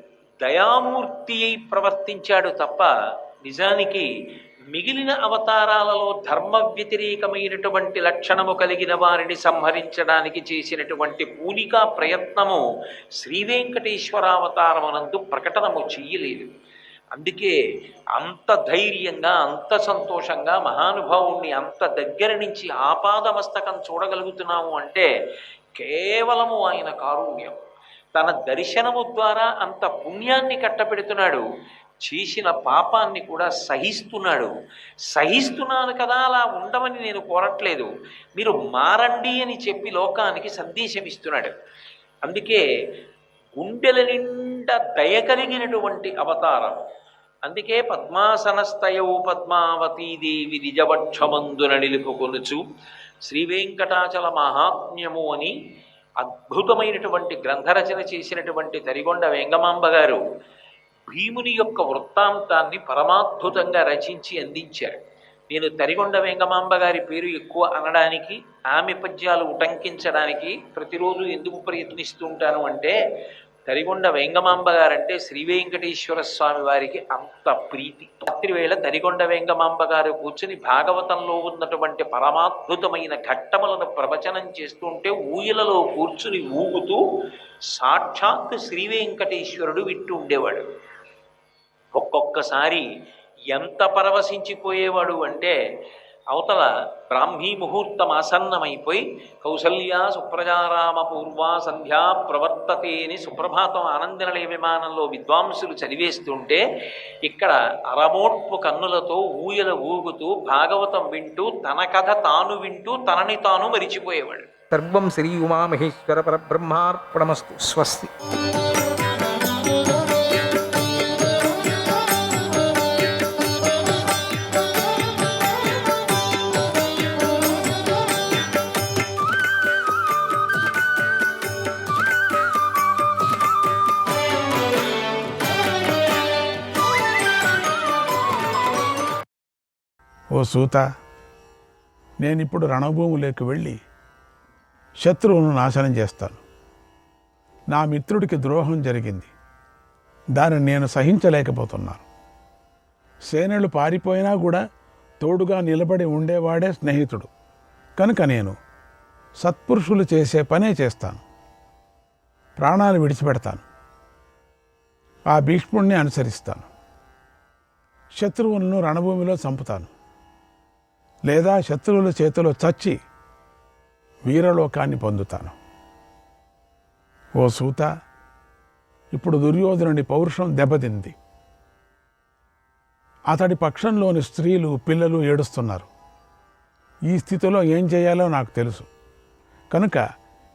దయామూర్తి అయి ప్రవర్తించాడు తప్ప నిజానికి మిగిలిన అవతారాలలో ధర్మ వ్యతిరేకమైనటువంటి లక్షణము కలిగిన వారిని సంహరించడానికి చేసినటువంటి పూనికా ప్రయత్నము శ్రీవేంకటేశ్వరావతారమునందు ప్రకటనము చెయ్యలేదు. అందుకే అంత ధైర్యంగా, అంత సంతోషంగా మహానుభావుణ్ణి అంత దగ్గర నుంచి ఆపాదమస్తకం చూడగలుగుతున్నాము అంటే కేవలము ఆయన కారుణ్యం. తన దర్శనము ద్వారా అంత పుణ్యాన్ని కట్టపెడుతున్నాడు, చేసిన పాపాన్ని కూడా సహిస్తున్నాడు. సహిస్తున్నాను కదా, అలా ఉండమని నేను కోరట్లేదు, మీరు మారండి అని చెప్పి లోకానికి సందేశం ఇస్తున్నాడు. అందుకే గుండెల నిండా దయ కలిగినటువంటి అవతారం. అందుకే పద్మాసనస్థయౌ పద్మావతీదేవి నిజవక్షమందున నిలుపుకొనుచు శ్రీవేంకటాచల మహాత్మ్యము అని అద్భుతమైనటువంటి గ్రంథరచన చేసినటువంటి తరిగొండ వెంగమాంబ గారు భీముని యొక్క వృత్తాంతాన్ని పరమాద్భుతంగా రచించి అందించారు. నేను తరిగొండ వెంగమాంబ గారి పేరు ఎక్కువ అనడానికి, ఆమె పద్యాలు ఉటంకించడానికి ప్రతిరోజు ఎందుకు ప్రయత్నిస్తూ ఉంటాను అంటే, తరిగొండ వెంగమాంబ గారంటే శ్రీ వెంకటేశ్వర స్వామి వారికి అంత ప్రీతి. రాత్రి వేళ తరిగొండ వెంగమాంబ గారు కూర్చుని భాగవతంలో ఉన్నటువంటి పరమాద్భుతమైన ఘట్టములను ప్రవచనం చేస్తుంటే ఊయలలో కూర్చుని ఊగుతూ సాక్షాత్ శ్రీ వెంకటేశ్వరుడు వింటూ ఉండేవాడు. ఒక్కొక్కసారి ఎంత పరవశించిపోయేవాడు అంటే, అవతల బ్రాహ్మీ ముహూర్తం ఆసన్నమైపోయి కౌసల్యా సుప్రజారామ పూర్వా సంధ్యా ప్రవర్తతే అని సుప్రభాతం ఆనందనిలయ విమానంలో విద్వాంసులు చదివేస్తుంటే, ఇక్కడ అరమోట్పు కన్నులతో ఊయల ఊగుతూ భాగవతం వింటూ తన కథ తాను వింటూ తనని తాను మరిచిపోయేవాడు. సర్వం శ్రీ ఉమామహేశ్వర పరబ్రహ్మార్పణమస్తు. స్వస్తి. ఓ సూత, నేనిప్పుడు రణభూములోకి వెళ్ళి శత్రువును నాశనం చేస్తాను. నా మిత్రుడికి ద్రోహం జరిగింది, దానిని నేను సహించలేకపోతున్నాను. సేనలు పారిపోయినా కూడా తోడుగా నిలబడి ఉండేవాడే స్నేహితుడు. కనుక నేను సత్పురుషులు చేసే పనే చేస్తాను. ప్రాణాలు విడిచిపెడతాను. ఆ భీష్ముడిని అనుసరిస్తాను. శత్రువులను రణభూమిలో చంపుతాను, లేదా శత్రువుల చేతిలో చచ్చి వీరలోకాన్ని పొందుతాను. ఓ సూత, ఇప్పుడు దుర్యోధనుడి పౌరుషం దెబ్బతింది. అతడి పక్షంలోని స్త్రీలు, పిల్లలు ఏడుస్తున్నారు. ఈ స్థితిలో ఏం చేయాలో నాకు తెలుసు. కనుక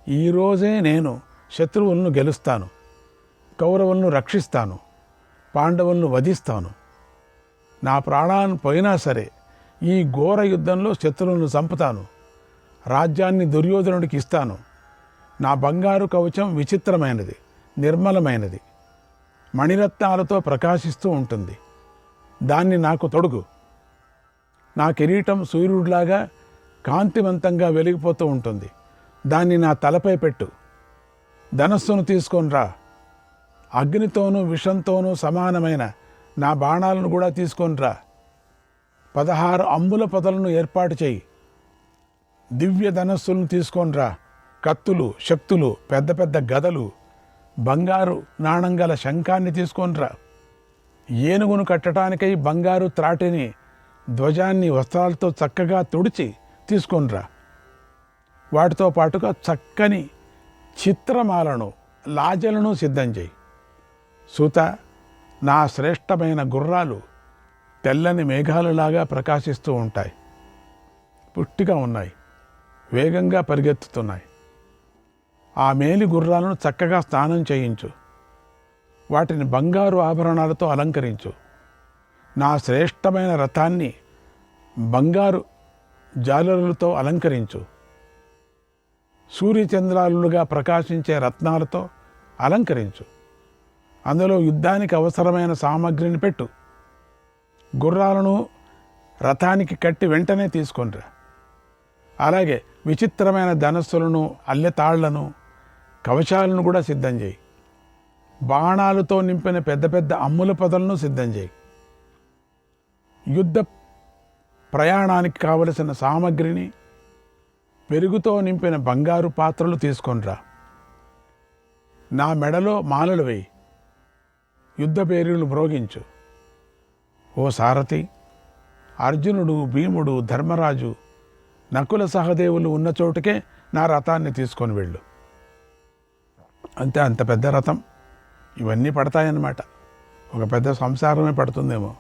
ఈరోజే నేను శత్రువులను గెలుస్తాను, కౌరవులను రక్షిస్తాను, పాండవులను వధిస్తాను. నా ప్రాణాన్ని పోయినా సరే ఈ ఘోర యుద్ధంలో శత్రువులను చంపుతాను. రాజ్యాన్ని దుర్యోధనుడికి ఇస్తాను. నా బంగారు కవచం విచిత్రమైనది, నిర్మలమైనది, మణిరత్నాలతో ప్రకాశిస్తూ ఉంటుంది. దాన్ని నాకు తొడుగు. నా కిరీటం సూర్యుడిలాగా కాంతివంతంగా వెలిగిపోతూ ఉంటుంది. దాన్ని నా తలపై పెట్టు. ధనస్సును తీసుకొని రా. అగ్నితోనూ విషంతోనూ సమానమైన నా బాణాలను కూడా తీసుకొని రా. 16 అంబుల పొదలను ఏర్పాటు చేయి. దివ్య ధనస్సులను తీసుకొని రా. కత్తులు, శక్తులు, పెద్ద పెద్ద గదలు, బంగారు నాణంగల శంఖాన్ని తీసుకొని రా. ఏనుగును కట్టడానికై బంగారు త్రాటిని, ధ్వజాన్ని వస్త్రాలతో చక్కగా తుడిచి తీసుకొని రా. వాటితో పాటుగా చక్కని చిత్రమాలను, లాజలను సిద్ధం చేయి. సూత, నా శ్రేష్టమైన గుర్రాలు తెల్లని మేఘాలలాగా ప్రకాశిస్తూ ఉంటాయి. పుష్టిగా ఉన్నాయి, వేగంగా పరిగెత్తుతున్నాయి. ఆ మేలి గుర్రాలను చక్కగా స్నానం చేయించు. వాటిని బంగారు ఆభరణాలతో అలంకరించు. నా శ్రేష్టమైన రథాన్ని బంగారు జాలరులతో అలంకరించు. సూర్యచంద్రాలుగా ప్రకాశించే రత్నాలతో అలంకరించు. అందులో యుద్ధానికి అవసరమైన సామగ్రిని పెట్టు. గుర్రాలను రథానికి కట్టి వెంటనే తీసుకొనిరా. అలాగే విచిత్రమైన ధనస్సులను, అల్లెతాళ్లను, కవచాలను కూడా సిద్ధం చేయి. బాణాలతో నింపిన పెద్ద పెద్ద అమ్ముల పొదలను సిద్ధం చేయి. యుద్ధ ప్రయాణానికి కావలసిన సామగ్రిని, పెరుగుతో నింపిన బంగారు పాత్రలు తీసుకొనిరా. నా మెడలో మాలలు వేయి. యుద్ధ పేరులు మ్రోగించు. ఓ సారథి, అర్జునుడు, భీముడు, ధర్మరాజు, నకుల సహదేవులు ఉన్న చోటుకే నా రథాన్ని తీసుకొని వెళ్ళు. అంతే, అంత పెద్ద రథం. ఇవన్నీ పడతాయన్నమాట. ఒక పెద్ద సంసారమే పడుతుందేమో.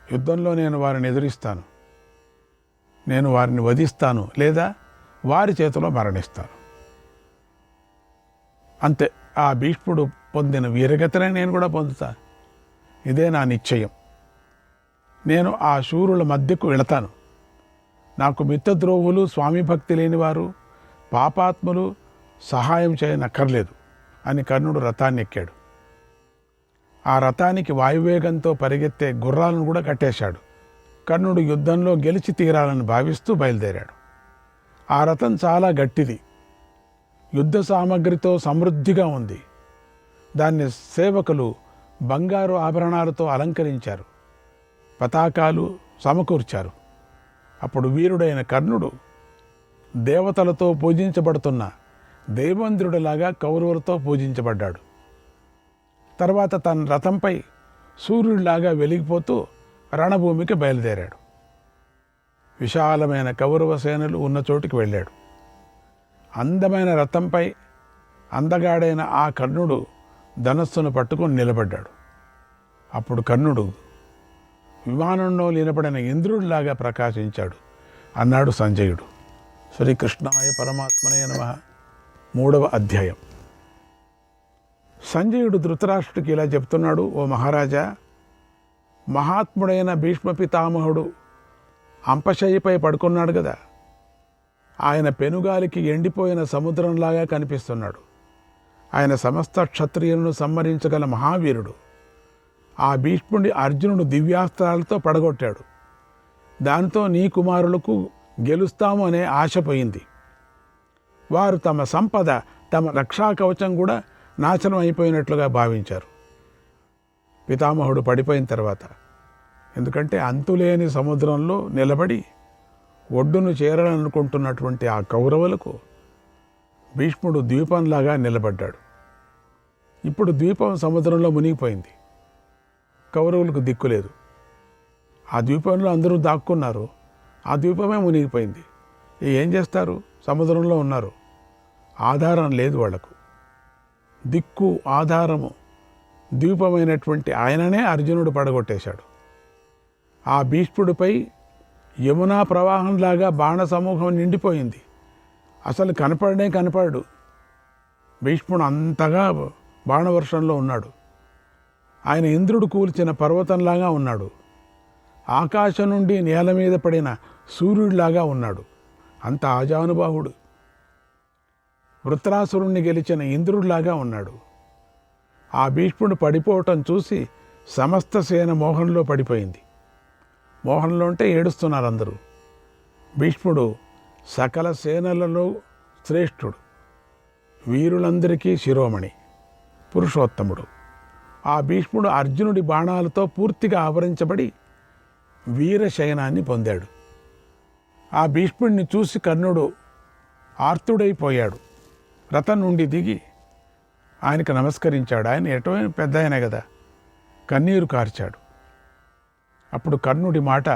యుద్ధంలో నేను వారిని ఎదురిస్తాను. నేను వారిని వధిస్తాను, లేదా వారి చేతిలో మరణిస్తాను. అంతే. ఆ భీష్ముడు పొందిన వీరగతినే నేను కూడా పొందుతాను. ఇదే నా నిశ్చయం. నేను ఆ శూరుల మధ్యకు వెళతాను. నాకు మిత్రద్రోహులు, స్వామి భక్తి లేనివారు, పాపాత్ములు సహాయం చేయనక్కర్లేదు అని కర్ణుడు రథాన్ని ఎక్కాడు. ఆ రథానికి వాయువేగంతో పరిగెత్తే గుర్రాలను కూడా కట్టేశాడు. కర్ణుడు యుద్ధంలో గెలిచి తీరాలని భావిస్తూ బయలుదేరాడు. ఆ రథం చాలా గట్టిది, యుద్ధ సామగ్రితో సమృద్ధిగా ఉంది. దాన్ని సేవకులు బంగారు ఆభరణాలతో అలంకరించారు, పతాకాలు సమకూర్చారు. అప్పుడు వీరుడైన కర్ణుడు దేవతలతో పూజించబడుతున్న దేవేంద్రుడిలాగా కౌరవులతో పూజించబడ్డాడు. తర్వాత తన రథంపై సూర్యుడిలాగా వెలిగిపోతూ రణభూమికి బయలుదేరాడు. విశాలమైన కౌరవ సేనలు ఉన్న చోటుకి వెళ్ళాడు. అందమైన రథంపై అందగాడైన ఆ కర్ణుడు ధనస్సును పట్టుకొని నిలబడ్డాడు. అప్పుడు కర్ణుడు విమానంలో నిలబడిన ఇంద్రుడిలాగా ప్రకాశించాడు అన్నాడు సంజయుడు. శ్రీకృష్ణాయ పరమాత్మనే నమః. 3వ అధ్యాయం. సంజయుడు ధృతరాష్ట్రుడికి ఇలా చెప్తున్నాడు, ఓ మహారాజా, మహాత్ముడైన భీష్మ పితామహుడు అంపశయ్యపై పడుకున్నాడు కదా, ఆయన పెనుగాలికి ఎండిపోయిన సముద్రంలాగా కనిపిస్తున్నాడు. ఆయన సమస్త క్షత్రియులను సంహరించగల మహావీరుడు. ఆ భీష్ముడి అర్జునుడు దివ్యాస్త్రాలతో పడగొట్టాడు. దాంతో నీ కుమారులకు గెలుస్తాము అనే ఆశ పోయింది. వారు తమ సంపద, తమ రక్షా కవచం కూడా నాశనం అయిపోయినట్లుగా భావించారు పితామహుడు పడిపోయిన తర్వాత. ఎందుకంటే అంతులేని సముద్రంలో నిలబడి ఒడ్డును చేరాలనుకుంటున్నటువంటి ఆ కౌరవులకు భీష్ముడు ద్వీపంలాగా నిలబడ్డాడు. ఇప్పుడు ద్వీపం సముద్రంలో మునిగిపోయింది. కౌరవులకు దిక్కులేదు. ఆ ద్వీపంలో అందరూ దాక్కున్నారు. ఆ ద్వీపమే మునిగిపోయింది. ఏం చేస్తారు? సముద్రంలో ఉన్నారు. ఆధారం లేదు వాళ్లకు. దిక్కు ఆధారము ద్వీపమైనటువంటి ఆయననే అర్జునుడు పడగొట్టేశాడు. ఆ భీష్ముడిపై యమునా ప్రవాహంలాగా బాణ సమూహం నిండిపోయింది. అసలు కనపడడు. భీష్ముడు అంతగా బాణవర్షంలో ఉన్నాడు. ఆయన ఇంద్రుడు కూల్చిన పర్వతంలాగా ఉన్నాడు. ఆకాశం నుండి నేల మీద పడిన సూర్యుడిలాగా ఉన్నాడు. అంత ఆజానుబాహుడు. వృత్రాసురుణ్ణి గెలిచిన ఇంద్రుడిలాగా ఉన్నాడు. ఆ భీష్ముడు పడిపోవటం చూసి సమస్త సేన మోహంలో పడిపోయింది. మోహంలో అంటే ఏడుస్తున్నారు అందరూ. భీష్ముడు సకల సేనలలో శ్రేష్ఠుడు, వీరులందరికీ శిరోమణి, పురుషోత్తముడు. ఆ భీష్ముడు అర్జునుడి బాణాలతో పూర్తిగా ఆవరించబడి వీరశయనాన్ని పొందాడు. ఆ భీష్ముడిని చూసి కర్ణుడు ఆర్తుడైపోయాడు. రథం నుండి దిగి ఆయనకు నమస్కరించాడు. ఆయన ఎటువంటి పెద్ద ఆయన కదా, కన్నీరు కార్చాడు. అప్పుడు కర్ణుడి మాట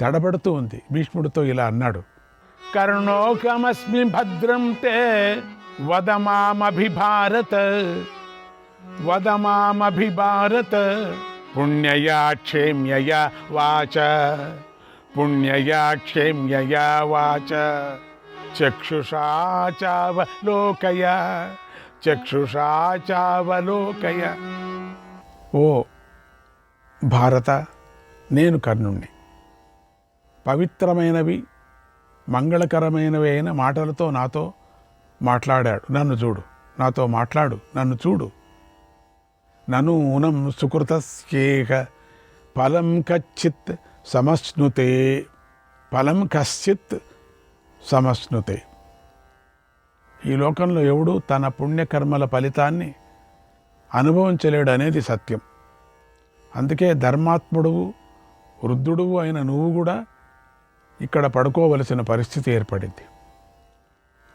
తడబడుతూ ఉంది. భీష్ముడితో ఇలా అన్నాడు, కర్ణోకమస్మి భద్రం తే వదమామభిభారత వదమామభిభారత పుణ్యయా క్షేమ్యయా వాచ పుణ్యయా క్షేమ్యయా వాచ చక్షుషా చావలోకయ చక్షుషా చావలోకయ. ఓ భారత, నేను కర్ణుణ్ణి. పవిత్రమైనవి మంగళకరమైనవి అయిన మాటలతో నాతో మాట్లాడాడు. నన్ను చూడు, నాతో మాట్లాడు, నన్ను చూడు. ననూనం సుకృతస్యేహ ఫలం కచ్చిత్ సమశ్నుతే ఫలం కశ్చిత్ సమశ్నుతే. ఈ లోకంలో ఎవడు తన పుణ్యకర్మల ఫలితాన్ని అనుభవించలేడు అనేది సత్యం. అందుకే ధర్మాత్ముడువు వృద్ధుడువు అయిన నువ్వు కూడా ఇక్కడ పడుకోవలసిన పరిస్థితి ఏర్పడింది.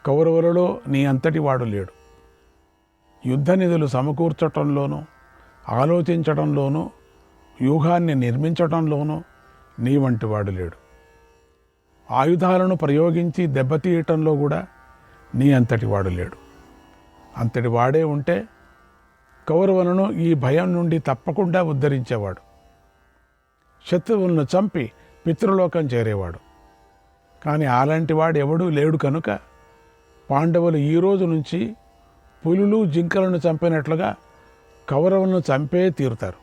కౌరవులలో నీ అంతటి వాడు లేడు. యుద్ధ నిధులు సమకూర్చటంలోనూ, ఆలోచించటంలోనూ, వ్యూహాన్ని నిర్మించటంలోనూ నీ వంటి వాడు లేడు. ఆయుధాలను ప్రయోగించి దెబ్బతీయటంలో కూడా నీ అంతటి వాడు లేడు. అంతటి వాడే ఉంటే కౌరవులను ఈ భయం నుండి తప్పకుండా ఉద్ధరించేవాడు. శత్రువులను చంపి పితృలోకం చేరేవాడు. కానీ అలాంటి వాడు ఎవడూ లేడు కనుక పాండవులు ఈ రోజు నుంచి పులులు జింకలను చంపినట్లుగా కౌరవులను చంపే తీరుతారు.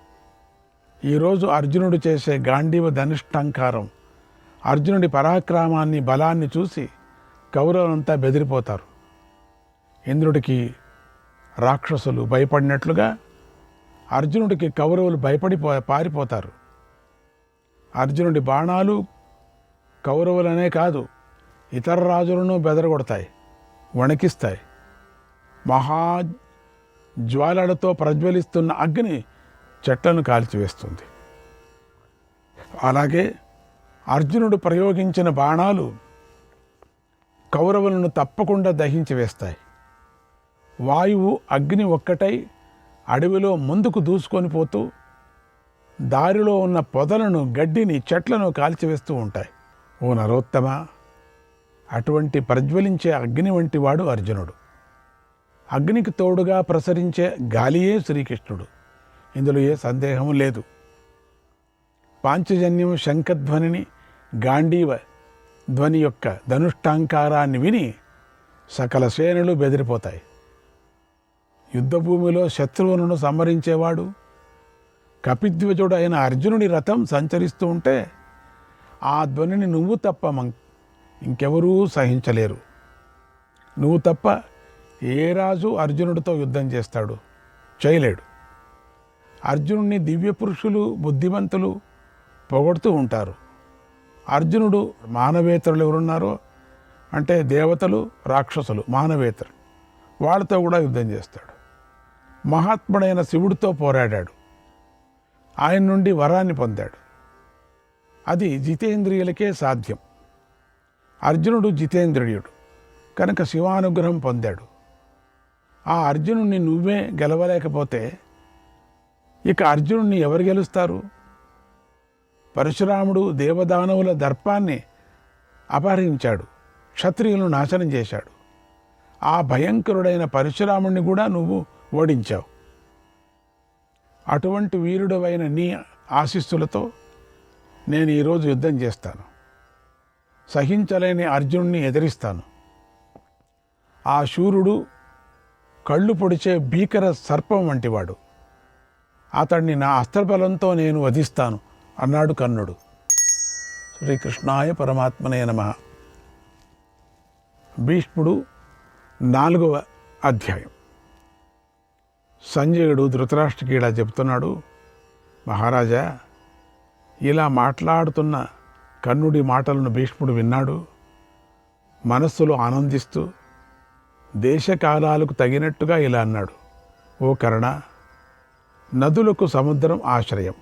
ఈరోజు అర్జునుడు చేసే గాంధీవ ధనిష్టంకారం, అర్జునుడి పరాక్రమాన్ని, బలాన్ని చూసి కౌరవులంతా బెదిరిపోతారు. ఇంద్రుడికి రాక్షసులు భయపడినట్లుగా అర్జునుడికి కౌరవులు భయపడి పారిపోతారు. అర్జునుడి బాణాలు కౌరవులనే కాదు, ఇతర రాజులను బెదరగొడతాయి, వణికిస్తాయి. మహాజ్వాలలతో ప్రజ్వలిస్తున్న అగ్ని చెట్లను కాల్చివేస్తుంది. అలాగే అర్జునుడు ప్రయోగించిన బాణాలు కౌరవులను తప్పకుండా దహించి వేస్తాయి. వాయువు, అగ్ని ఒక్కటై అడవిలో ముందుకు దూసుకొని పోతూ దారిలో ఉన్న పొదలను, గడ్డిని, చెట్లను కాల్చివేస్తూ ఉంటాయి. ఓ నరోత్తమ, అటువంటి ప్రజ్వలించే అగ్ని వంటి వాడు అర్జునుడు. అగ్నికి తోడుగా ప్రసరించే గాలియే శ్రీకృష్ణుడు. ఇందులో ఏ సందేహము లేదు. పాంచజన్యం శంఖధ్వనిని, గాంధీవ ధ్వని యొక్క ధనుష్టాంకారాన్ని విని సకల సేనలు బెదిరిపోతాయి. యుద్ధభూమిలో శత్రువులను సంహరించేవాడు కపిధ్వజుడు అయిన అర్జునుడి రథం సంచరిస్తూ ఉంటే ఆ ధ్వనిని నువ్వు తప్ప ఇంకెవరూ సహించలేరు. నువ్వు తప్ప ఏ రాజు అర్జునుడితో యుద్ధం చేస్తాడు? చేయలేడు. అర్జునుడిని దివ్య పురుషులు, బుద్ధిమంతులు పొగడుతూ ఉంటారు. అర్జునుడు మానవేతరులు ఎవరున్నారో అంటే దేవతలు, రాక్షసులు, మానవేతరులు, వాళ్ళతో కూడా యుద్ధం చేస్తాడు. మహాత్ముడైన శివుడితో పోరాడాడు. ఆయన నుండి వరాన్ని పొందాడు. అది జితేంద్రియులకే సాధ్యం. అర్జునుడు జితేంద్రియుడు కనుక శివానుగ్రహం పొందాడు. ఆ అర్జునుడిని నువ్వే గెలవలేకపోతే ఇక అర్జునుడిని ఎవరు గెలుస్తారు? పరశురాముడు దేవదానవుల దర్పాన్ని అపహరించాడు, క్షత్రియులను నాశనం చేశాడు. ఆ భయంకరుడైన పరశురాముడిని కూడా నువ్వు ఓడించావు. అటువంటి వీరుడవైన నీ ఆశీస్సులతో నేను ఈరోజు యుద్ధం చేస్తాను. సహించలేని అర్జునుడిని ఎదిరిస్తాను. ఆ శూరుడు కళ్ళు పొడిచే భీకర సర్పం వంటివాడు. అతడిని నా అస్త్రబలంతో నేను వధిస్తాను అన్నాడు కర్ణుడు. శ్రీకృష్ణాయ పరమాత్మనే నమః. భీష్ముడు 4వ అధ్యాయం. సంజయుడు ధృతరాష్ట్రకి ఇలా చెప్తున్నాడు. మహారాజా, ఇలా మాట్లాడుతున్న కర్ణుడి మాటలను భీష్ముడు విన్నాడు. మనస్సులో ఆనందిస్తూ దేశకాలాలకు తగినట్టుగా ఇలా అన్నాడు. ఓ కర్ణ, నదులకు సముద్రం ఆశ్రయం,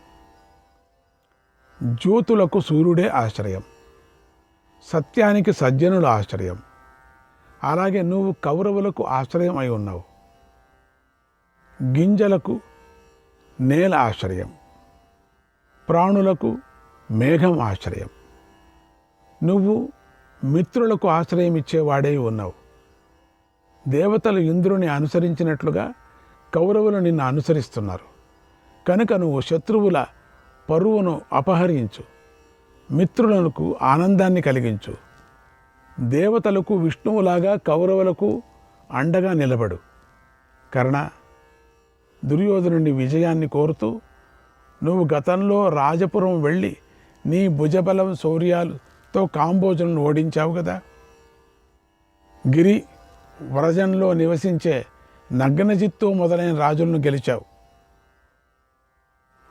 జ్యోతులకు సూర్యుడే ఆశ్రయం, సత్యానికి సజ్జనుల ఆశ్రయం. అలాగే నువ్వు కౌరవులకు ఆశ్రయం అయి ఉన్నావు. గింజలకు నేల ఆశ్రయం, ప్రాణులకు మేఘం ఆశ్రయం. నువ్వు మిత్రులకు ఆశ్రయం ఇచ్చేవాడే ఉన్నావు. దేవతలు ఇంద్రుని అనుసరించినట్లుగా కౌరవులు నిన్ను అనుసరిస్తున్నారు. కనుక నువ్వు శత్రువుల పరువును అపహరించు, మిత్రులకు ఆనందాన్ని కలిగించు. దేవతలకు విష్ణువులాగా కౌరవులకు అండగా నిలబడు. కర్ణ, దుర్యోధనుడి విజయాన్ని కోరుతూ నువ్వు గతంలో రాజపురం వెళ్ళి నీ భుజబలం శౌర్యాలతో కాంబోజులను ఓడించావు కదా. గిరి వ్రజంలో నివసించే నగ్నజిత్తు మొదలైన రాజులను గెలిచావు.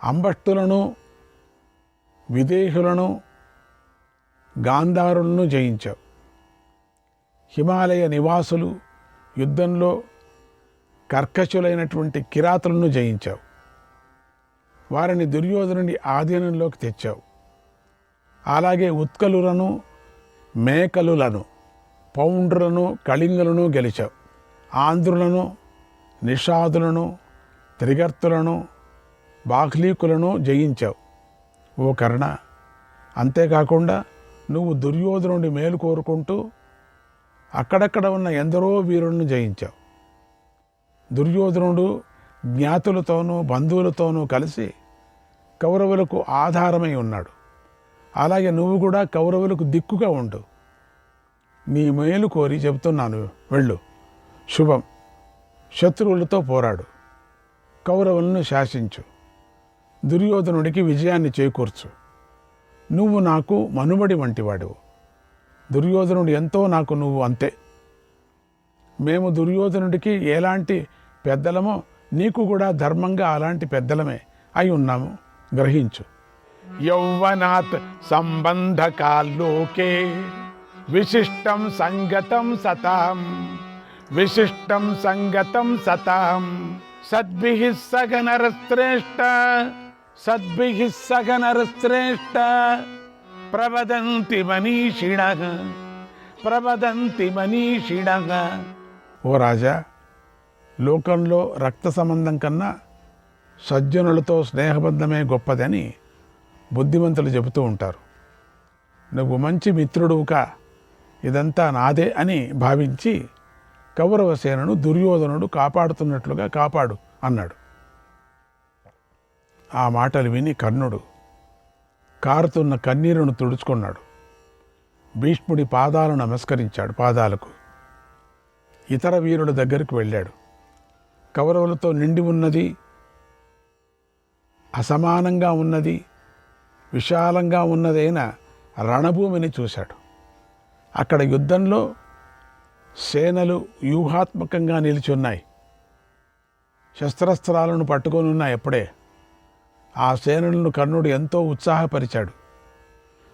అంబష్టులను, విదేహులను, గాంధారులను జయించావు. హిమాలయ నివాసులు యుద్ధంలో కర్కశులైనటువంటి కిరాతులను జయించావు. వారిని దుర్యోధనుడి ఆధీనంలోకి తెచ్చావు. అలాగే ఉత్కలులను, మేకలులను, పౌండ్రులను, కళింగులను గెలిచావు. ఆంధ్రులను, నిషాదులను, త్రిగర్తులను, బాహ్లీకులను జయించావు. ఓ కర్ణ, అంతేకాకుండా నువ్వు దుర్యోధనుడి మేలు కోరుకుంటూ అక్కడక్కడ ఉన్న ఎందరో వీరులను జయించావు. దుర్యోధనుడు జ్ఞాతులతోనూ బంధువులతోనూ కలిసి కౌరవులకు ఆధారమై ఉన్నాడు. అలాగే నువ్వు కూడా కౌరవులకు దిక్కుగా ఉండు. నీ మేలు కోరి చెబుతున్నాను, వెళ్ళు. శుభం. శత్రువులతో పోరాడు, కౌరవులను శాసించు, దుర్యోధనుడికి విజయాన్ని చేకూర్చు. నువ్వు నాకు మనుబడి వంటివాడు. దుర్యోధనుడు ఎంతో నాకు నువ్వు అంతే. మేము దుర్యోధనుడికి ఎలాంటి పెద్దలమో నీకు కూడా ధర్మంగా అలాంటి పెద్దలమే అయి ఉన్నాము. గ్రహించు. యౌవనాత్ సంబంధకాల్లోకే విశిష్టం సంగతం సతాం, విశిష్టం సంగతం సతాం. సద్భిః సగనరశ్రేష్ఠ, సద్భిః సగనరశ్రేష్ఠ. ప్రవదంతి మనీషిణః, ప్రవదంతి మనీషిణః. ఓ రాజా, లోకంలో రక్త సంబంధం కన్నా సజ్జనులతో స్నేహబంధమే గొప్పదని బుద్ధిమంతులు చెబుతూ ఉంటారు. నువ్వు మంచి మిత్రుడుగా ఇదంతా నాదే అని భావించి కౌరవ సేనను దుర్యోధనుడు కాపాడుతున్నట్లుగా కాపాడు అన్నాడు. ఆ మాటలు విని కర్ణుడు కారుతున్న కన్నీరును తుడుచుకున్నాడు. భీష్ముడి పాదాలను నమస్కరించాడు. పాదాలకు ఇతర వీరుల దగ్గరికి వెళ్ళాడు. కౌరవులతో నిండి ఉన్నది, అసమానంగా ఉన్నది, విశాలంగా ఉన్నదైన రణభూమిని చూశాడు. అక్కడ యుద్ధంలో సేనలు వ్యూహాత్మకంగా నిలిచున్నాయి. శస్త్రాస్త్రాలను పట్టుకొని ఉన్నాయి. అప్పుడే ఆ సేనలను కర్ణుడు ఎంతో ఉత్సాహపరిచాడు.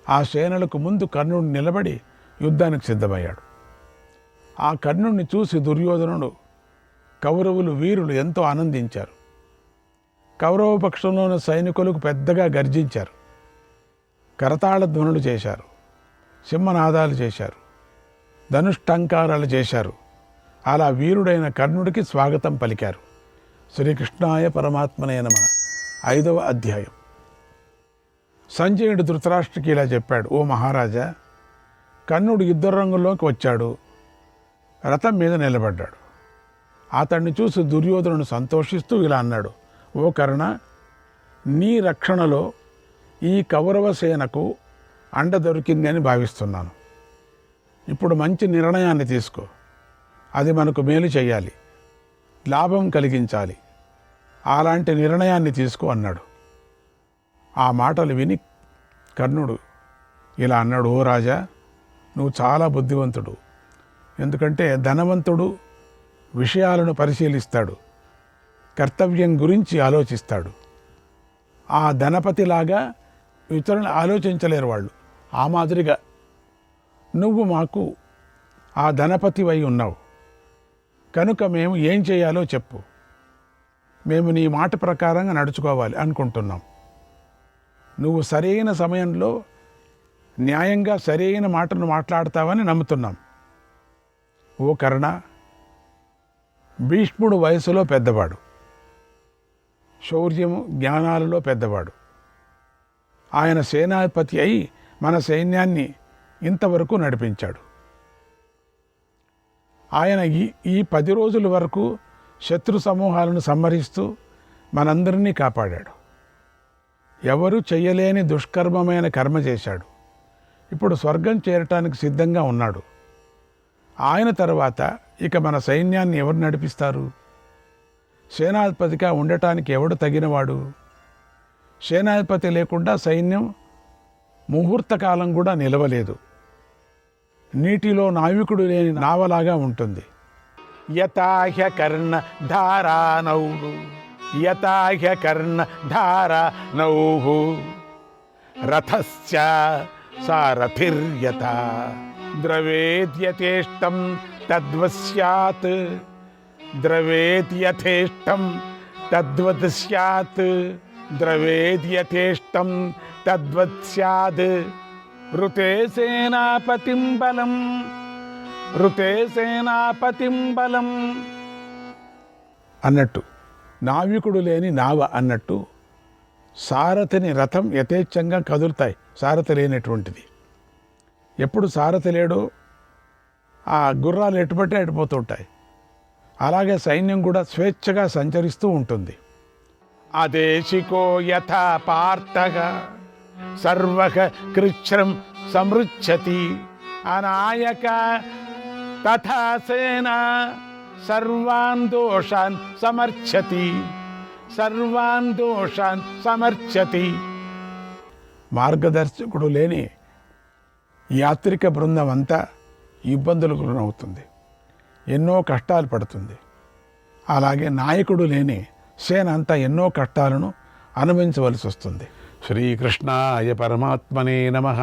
ఆ సేనలకు ముందు కర్ణుడు నిలబడి యుద్ధానికి సిద్ధమయ్యాడు. ఆ కర్ణుడిని చూసి దుర్యోధనుడు, కౌరవులు, వీరులు ఎంతో ఆనందించారు. కౌరవ పక్షంలోని సైనికులకు పెద్దగా గర్జించారు. కరతాళ ధ్వనులు చేశారు, సింహనాదాలు చేశారు, ధనుష్టంకారాలు చేశారు. అలా వీరుడైన కర్ణుడికి స్వాగతం పలికారు. శ్రీకృష్ణాయ పరమాత్మనే నమః. 5వ అధ్యాయం. సంజయుడు ధృతరాష్ట్రకి ఇలా చెప్పాడు: ఓ మహారాజా, కర్ణుడు యుద్ధరంగంలోకి వచ్చాడు, రథం మీద నిలబడ్డాడు. అతన్ని చూసి దుర్యోధనుడు సంతోషిస్తూ ఇలా అన్నాడు: ఓ కర్ణ, నీ రక్షణలో ఈ కౌరవ సేనకు అండ దొరికింది అని భావిస్తున్నాను. ఇప్పుడు మంచి నిర్ణయాన్ని తీసుకో. అది మనకు మేలు చేయాలి, లాభం కలిగించాలి. అలాంటి నిర్ణయాన్ని తీసుకో అన్నాడు. ఆ మాటలు విని కర్ణుడు ఇలా అన్నాడు: ఓ రాజా, నువ్వు చాలా బుద్ధివంతుడు. ఎందుకంటే ధనవంతుడు విషయాలను పరిశీలిస్తాడు, కర్తవ్యం గురించి ఆలోచిస్తాడు. ఆ ధనపతిలాగా ఇతరులను ఆలోచించలేరు వాళ్ళు. ఆ మాదిరిగా నువ్వు మాకు ఆ ధనపతివై ఉన్నావు కనుక మేము ఏం చేయాలో చెప్పు. మేము నీ మాట ప్రకారంగా నడుచుకోవాలి అనుకుంటున్నాం. నువ్వు సరైన సమయంలో న్యాయంగా సరైన మాటను మాట్లాడతావని నమ్ముతున్నాం. ఓ కర్ణ, భీష్ముడు వయసులో పెద్దవాడు, శౌర్యము జ్ఞానాలలో పెద్దవాడు. ఆయన సేనాధిపతి అయి మన సైన్యాన్ని ఇంతవరకు నడిపించాడు. ఆయన ఈ 10 రోజుల వరకు శత్రు సమూహాలను సంహరిస్తూ మనందరినీ కాపాడాడు. ఎవరు చెయ్యలేని దుష్కర్మమైన కర్మ చేశాడు. ఇప్పుడు స్వర్గం చేరటానికి సిద్ధంగా ఉన్నాడు. ఆయన తర్వాత ఇక మన సైన్యాన్ని ఎవరు నడిపిస్తారు? సేనాధిపతిగా ఉండటానికి ఎవడు తగినవాడు? సేనాధిపతి లేకుండా సైన్యం ముహూర్తకాలం కూడా నిలవలేదు. నీటిలో నావికుడు లేని నావలాగా ఉంటుంది. యథాహ్య కర్ణ ధారానౌః, యథాహ్య కర్ణ ధారానౌః, రథస్య సారథిర్యథా ద్రవేద్యథేష్టం తద్వత్ స్యాత్, ద్రవేద్యథేష్టం తద్వత్ స్యాత్, ద్రవేద్యథేష్టం తద్వత్ స్యాద్. ఋతే సేనాపతిం బలం, ఋతే సేనాపతిం బలం అన్నట్టు, నావికుడు లేని నావ అన్నట్టు సారథిని రథం యథేచ్ఛంగా కదులుతాయి. సారథి లేనటువంటిది. ఎప్పుడు సారథి లేడో ఆ గుర్రాలు ఎటుపట్టే అడిపోతుంటాయి. అలాగే సైన్యం కూడా స్వేచ్ఛగా సంచరిస్తూ ఉంటుంది. అదేశికో యథా పార్థః సర్వః కృచ్ఛ్రం సమృచ్ఛతి, అనాయక తథా సేనా సర్వాన్ దోషాన్ సమర్ఛతి, సర్వాన్ దోషాన్ సమర్ఛతి. మార్గదర్శకుడు లేని యాత్రిక బృందం అంతా ఇబ్బందులకు గురవుతుంది, ఎన్నో కష్టాలు పడుతుంది. అలాగే నాయకుడు లేని సేన అంతా ఎన్నో కష్టాలను అనుభవించవలసి వస్తుంది. శ్రీకృష్ణాయ పరమాత్మనే నమః.